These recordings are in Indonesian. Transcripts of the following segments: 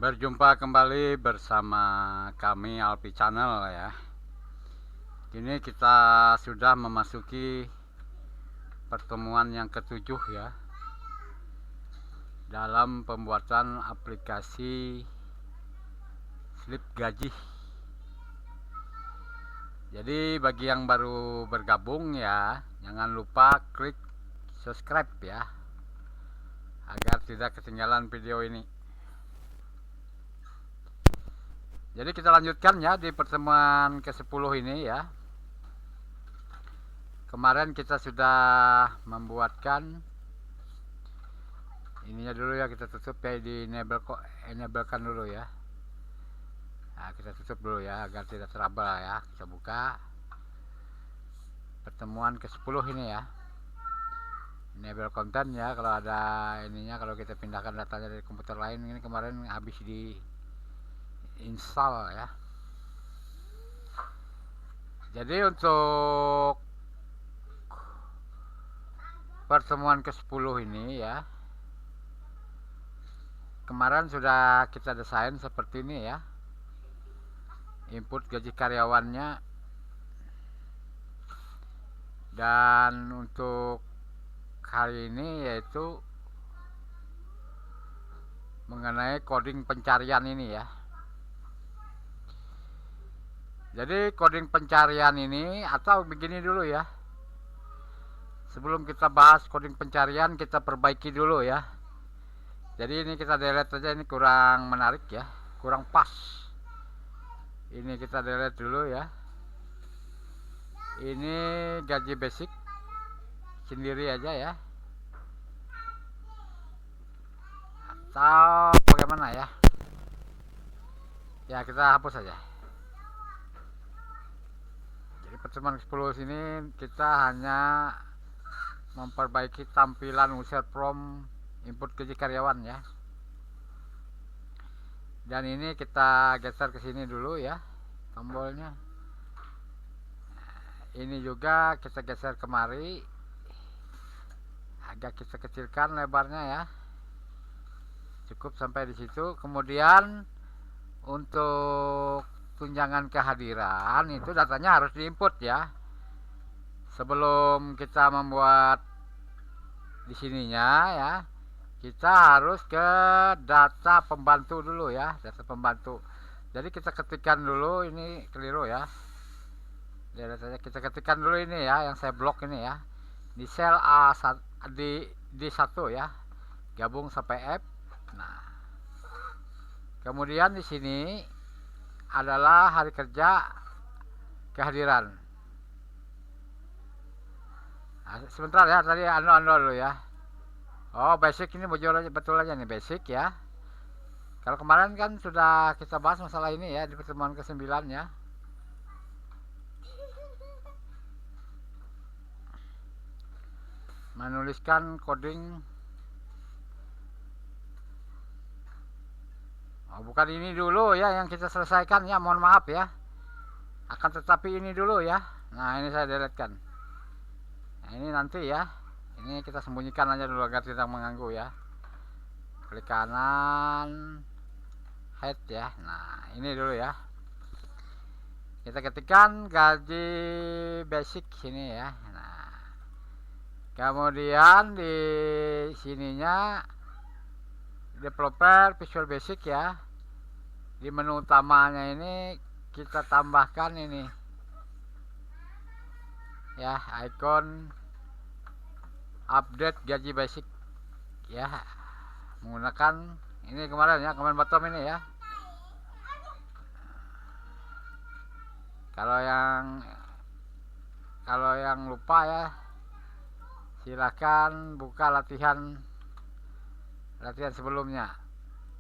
Berjumpa kembali bersama kami Alpi Channel ya. Kini kita sudah memasuki pertemuan yang ketujuh ya dalam pembuatan aplikasi slip gaji. Jadi bagi yang baru bergabung ya, jangan lupa klik subscribe ya, agar tidak ketinggalan video ini. Jadi kita lanjutkan ya di pertemuan ke-10 ini ya. Kemarin kita sudah membuatkan ininya dulu ya, kita tutup ya, di enablekan dulu ya. Nah, kita tutup dulu ya agar tidak trouble ya. Kita buka pertemuan ke-10 ini ya. Enable konten ya, kalau ada ininya, kalau kita pindahkan datanya dari komputer lain. Ini kemarin habis di install ya. Jadi untuk pertemuan ke-10 ini ya, kemarin sudah kita desain seperti ini ya. Input gaji karyawannya, dan untuk hari ini yaitu mengenai coding pencarian ini ya. Jadi coding pencarian ini, atau begini dulu ya, sebelum kita bahas coding pencarian, kita perbaiki dulu ya. Jadi ini kita delete aja, ini kurang menarik ya, kurang pas. Ini kita delete dulu ya. Ini gaji basic sendiri aja ya, atau bagaimana ya. Ya kita hapus saja. Jadi pertemuan ke-10 sini kita hanya memperbaiki tampilan user from input gaji karyawan ya. Dan ini kita geser ke sini dulu ya tombolnya. Ini juga kita geser kemari, agak kita kecilkan lebarnya ya. Cukup sampai di situ. Kemudian untuk tunjangan kehadiran itu datanya harus diinput ya. Sebelum kita membuat di sininya ya, kita harus ke data pembantu dulu ya, data pembantu. Jadi kita ketikkan dulu, ini keliru ya. Kita ketikkan dulu ini ya, yang saya blok ini ya. Di sel A1, di 1 ya. Gabung sampai F. Nah. Kemudian di sini adalah hari kerja kehadiran. Nah, sebentar ya, tadi anu dulu ya. Oh, basic ini betul aja nih, basic ya. Kalau kemarin kan sudah kita bahas masalah ini ya di pertemuan ke-9 ya. Menuliskan coding. Oh, bukan ini dulu ya yang kita selesaikan ya, mohon maaf ya. Akan tetapi ini dulu ya. Nah, ini saya deletekan. Nah, ini nanti ya. Ini kita sembunyikan aja dulu agar tidak mengganggu ya. Klik kanan, head ya. Nah, ini dulu ya. Kita ketikkan gaji basic sini ya. Nah, kemudian di sininya developer Visual Basic ya. Di menu utamanya ini kita tambahkan ini ya, icon update gaji basic ya, menggunakan ini kemarin ya, command bottom ini ya. Kalau yang lupa ya, silakan buka latihan sebelumnya,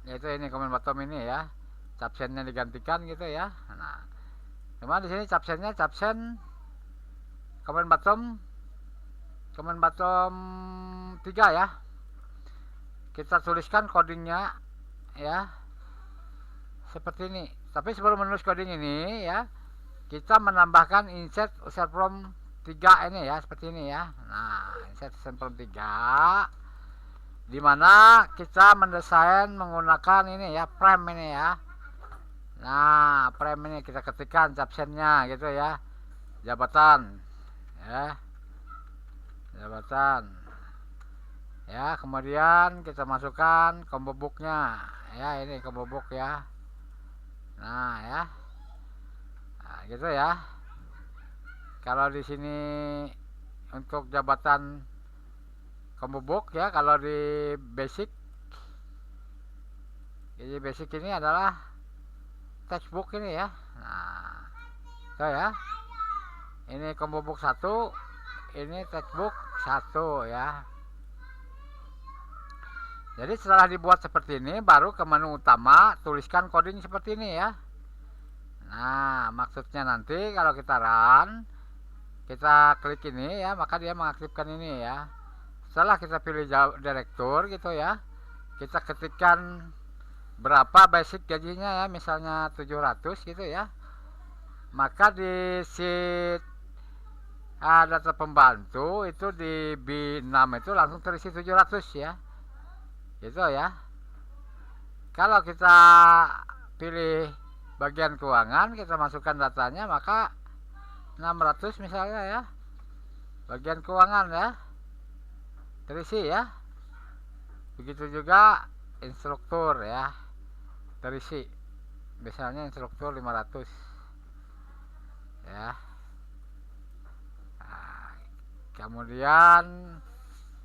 yaitu ini command bottom ini ya. Captionnya digantikan gitu ya. Nah, cuma di sini caption command bottom 3 ya. Kita tuliskan codingnya ya, seperti ini. Tapi sebelum menulis coding ini ya, kita menambahkan insert user from 3 ini ya, seperti ini ya. Nah, insert user from 3. dimana kita mendesain menggunakan ini ya, frame ini ya. Nah, frame ini kita ketikkan captionnya gitu ya, jabatan ya, jabatan ya. Kemudian kita masukkan combo booknya ya, ini combo book ya. Nah ya, nah, gitu ya. Kalau di sini untuk jabatan combo book ya, kalau di basic, jadi basic ini adalah textbook ini ya. Nah, itu ya. Ini combo book 1, ini textbook 1 ya. Jadi setelah dibuat seperti ini, baru ke menu utama tuliskan coding seperti ini ya. Nah, maksudnya nanti kalau kita run, kita klik ini ya, maka dia mengaktifkan ini ya. Setelah kita pilih direktur gitu ya, kita ketikkan berapa basic gajinya ya, misalnya 700 gitu ya. Maka di sheet data pembantu itu di B6 itu langsung terisi 700 ya, gitu ya. Kalau kita pilih bagian keuangan, kita masukkan datanya, maka 600 misalnya ya, bagian keuangan ya, terisi ya. Begitu juga instruktur ya, terisi, misalnya instruktur 500 ya. Nah, kemudian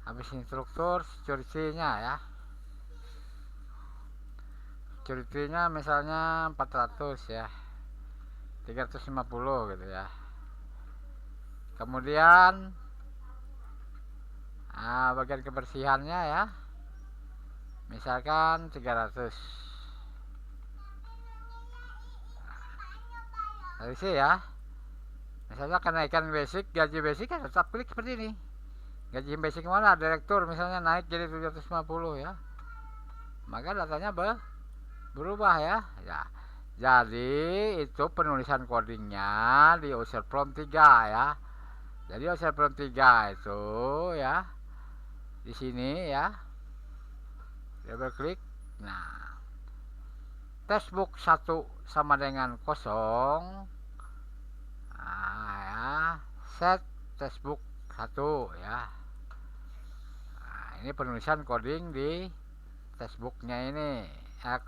habis instruktur, security-nya ya, security-nya misalnya 400 ya, 350 gitu ya. Kemudian bagian kebersihannya ya, misalkan 300. Terisi ya. Misalnya kenaikan basic, gaji basic kan tetap klik seperti ini. Gaji basic mana? Direktur misalnya naik jadi 750 ya. Maka datanya berubah ya. Ya. Jadi itu penulisan codingnya di user prompt 3 ya. Jadi user prompt 3 itu ya, di sini ya, double klik. Nah, textbook 1 sama dengan kosong. Nah ya, set textbook 1 ya. Nah, ini penulisan coding di textbooknya ini ya,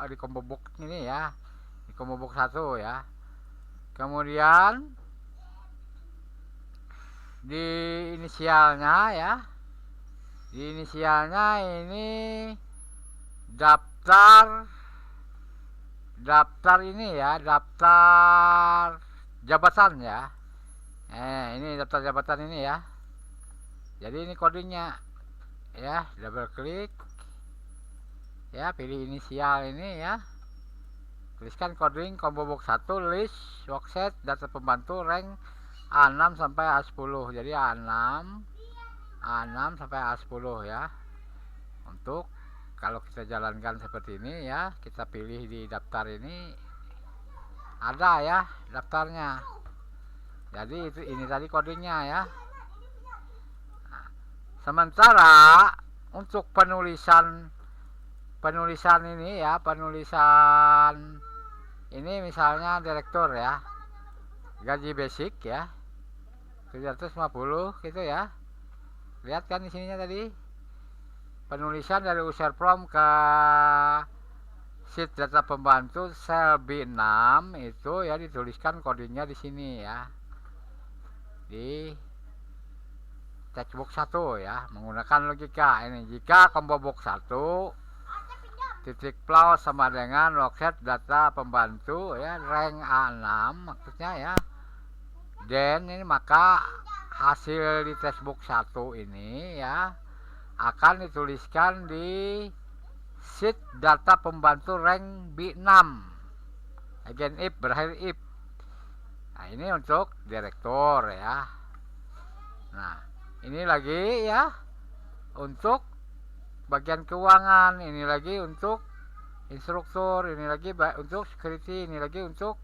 di combo book ini ya, di combo book 1 ya. Kemudian di inisialnya ya, di inisialnya ini daftar ini ya, daftar jabatan ya. Ini daftar jabatan ini ya. Jadi ini codingnya ya, double klik ya, pilih inisial ini ya, tuliskan coding combo box 1 list worksheet data pembantu rank A6 sampai A10. Jadi A6 sampai A10 ya. Untuk kalau kita jalankan seperti ini ya, kita pilih di daftar ini ada ya daftarnya. Jadi ini tadi codingnya ya. Nah, sementara untuk penulisan ini ya, penulisan ini misalnya direktur ya, gaji basic ya 750 gitu ya. Lihat kan di sininya tadi penulisan dari user prompt ke sheet data pembantu sel B6 itu ya, dituliskan kodenya di sini ya, di textbook 1 ya, menggunakan logika ini. Jika combo box 1 titik plus sama dengan worksheet data pembantu ya, rank A6 maksudnya ya, dan ini maka hasil di textbook 1 ini ya akan dituliskan di sheet data pembantu rank B6. Again if, berakhir if. Nah, ini untuk direktur ya. Nah, ini lagi ya untuk bagian keuangan, ini lagi untuk instruktur, ini lagi untuk security, ini lagi untuk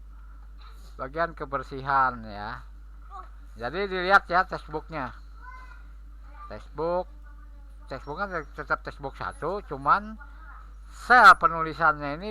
bagian kebersihan ya. Jadi dilihat ya textbooknya. Textbook textbook kan tetap textbook 1, cuman sel penulisannya ini